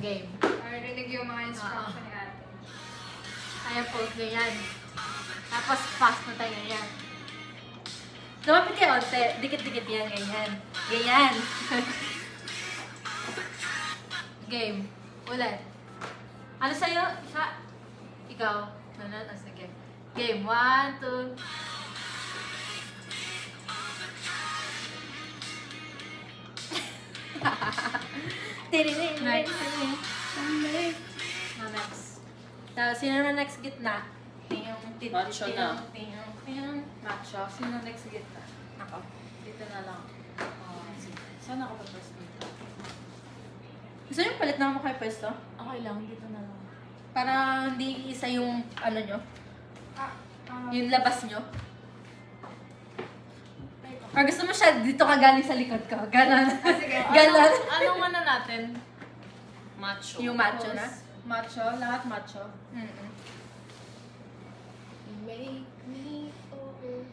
Game. Narinig yung mga instruction ni ate. Ayan po, ganyan. Tapos fast na tayo yan. Lumapit kayo, onte. Dikit-dikit yan, ganyan. Ganyan. Game. Ulit. Ano sa'yo? Ikaw. Ano? Sige. Game. 1, 2. Next. Next. Tapos, sino naman next gitna? Macho na. Macho. Sino next gitna? Ako. Dito na lang. Sige. Saan ako pa-first dito? Gusto niyo palit na ako kayo pwesto? Okay lang, dito na lang. Para hindi isa yung ano nyo, Ah, yung labas nyo. Or gusto mo siya dito ka galing sa likod ko? Ganon. sige. Ganon. Anong ano natin? Macho. Yung macho na? Macho? Lahat macho? Mm-mm. Make me over.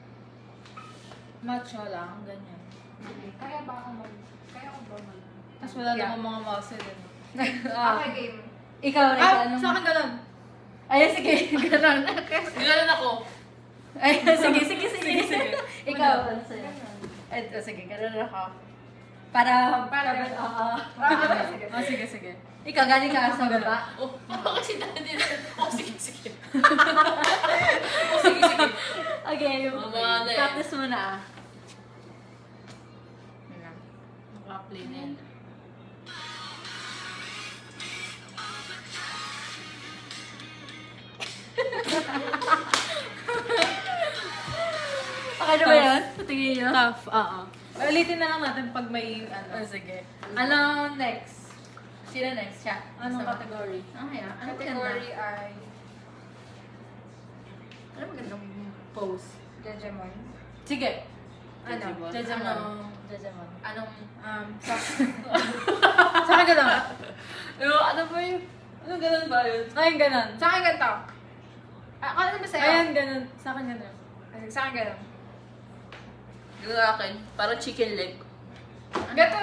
Macho lang, ganyan. Kaya ba ako Kaya ako ba mag... Tapos wala Yeah. namang mga mouse din. Okay, game. Ikaw rin. Sa akin ganun. Ay, sige. Ganon. Ganun ako. Ay, sige. Sige. Ikaw. Ano sa'yo? Ay, sige. Ganon ako. Para oo. Sige. Ikaw, galing ka sa baba. Oh, kasi dati na. Oh, sige. Okay. Mama, ano eh. Practice mo na. Naka-play na yan. Okay na ba yun? Patingin nyo? Tough, oo. Ulitin na lang natin pag may ano. Sige. Ano next? Sino next? Siya. Anong Sama. category? Okay, ano Category ay Ano magandang pose? Jejemon. Sige. Ano? Jejemon. Jejemon. Anong, Sa akin ganun. Ano ba yung... Ano ganun ba yun? Ayun, ganun. Sa akin ganito. Ano ba sa'yo? Ayan, ganun. Sa akin ganun. Sa akin ganito. Yung akin, parang chicken leg. Gato!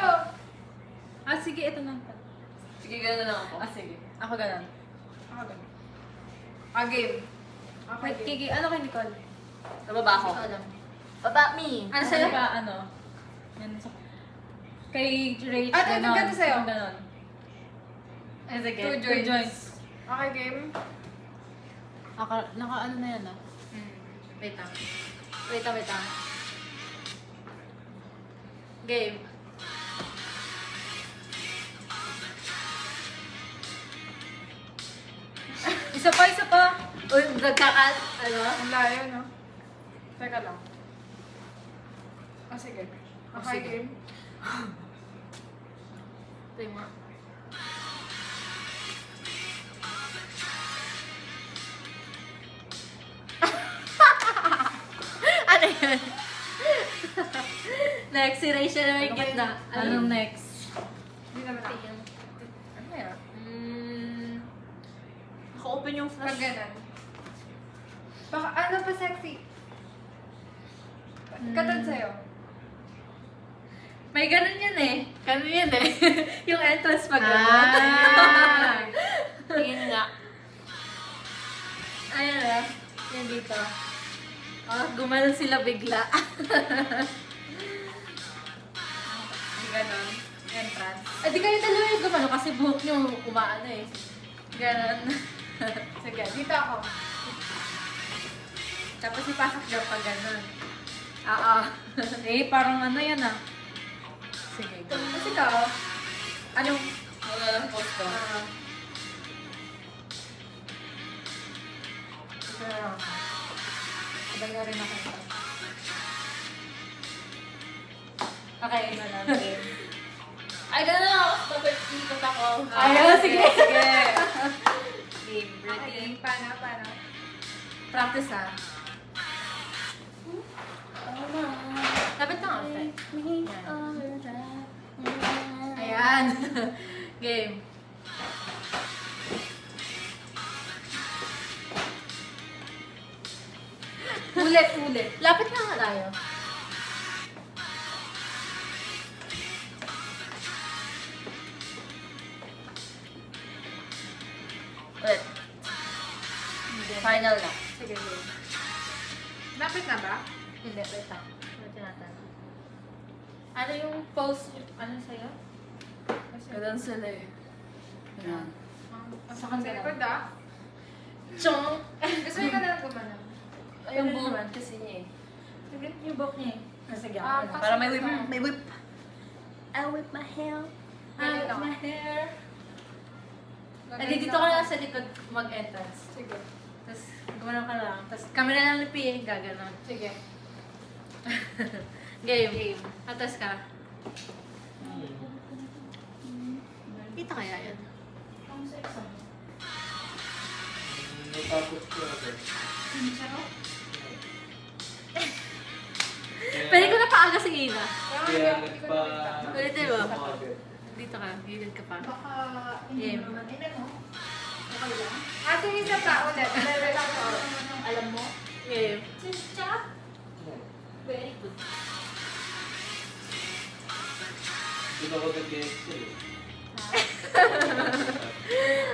Ah, sige, ito na. Sige, gano'n lang ako. Ah, sige. Ako ganun. Ako ganito. Game. Okay, Wait, game. Kiki, ano kay Nicole? Nababa ako. Ikaw alam. Baba me. Ano sa'yo? Ba, ano? Yan, sa... Kay Rach, Ah, ganon. ganito sa'yo. Ganon. Ay, sige. Two Two joints. Okay, game. Naka-ano na yan, ah. Wait lang. Wait lang. Game. Isa pa. Uy, ano? Ang layo, no? Teka lang. Sige. Okay, sige. game. Play mo. Ano yun? Next, si Rachel na may gitna. Anong next? Hindi naman tingin. Ano yan? Naka-open yung Pag flash. ganun. Baka, ano pa sexy? Katad sa'yo. May ganun yan eh. Ganun yan eh. Yung entrance pag Ah! Tingin nga. Ayan ah. Yan dito. Oh, gumano sila bigla. Hindi ganun. Entrance. Eh di kayo dalawa yung gumano kasi buhok nyo umaano eh. Ganon. Sige, dito ako. Tapos ipasok daw pag ganon. Oo. Eh, parang ano yan, ah. Sige. Tapos ikaw, anong... Wala lang post ko. Dito na lang ako. Sabay na rin ako ito. Okay, na natin. Ay, gano'n lang ako. Dapat ikot ako. Ayun, sige. Sige. Game, Okay, ready? paano? Practice ah. Dapat na ako. Ayan. Game. Ulit. Lapit na nga tayo. Ulit. Hindi. Final na. Sige, game. Lapit na ba? Hindi, wait lang. Wait natin. Ano yung post? Ano sa'yo? Ganun sila eh. Yan. Sa kanila. Sa likod ah. Chong! Gusto ko na lang gumana. Yung buman kasi niya eh. Sige, yung book niya eh. Sige, Ah, ako na. Para may whip. Ah. May whip. I'll whip my hair. Galing I'll whip naman. my hair. Gagawin Ay, dito lang. ka lang sa likod mag-entrance. Sige. Tapos, gumana ka lang. Tapos, kami na lang ni P eh. Gaganon. Sige. Game. Atas ka. Kita kaya yan? Natapos ko ako. Pwede ko na paaga si Ina. Kaya nagpa... Ulitin mo. Sumagal. Dito ka. Gilid ka pa. Baka Game. naman. Ano? Okay lang. Ate, isa pa ulit. Level lang ko. Alam mo? Game. Very good. Doon ako nag-excel eh.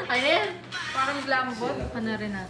Ano yan? Parang glambot. Ano rin na?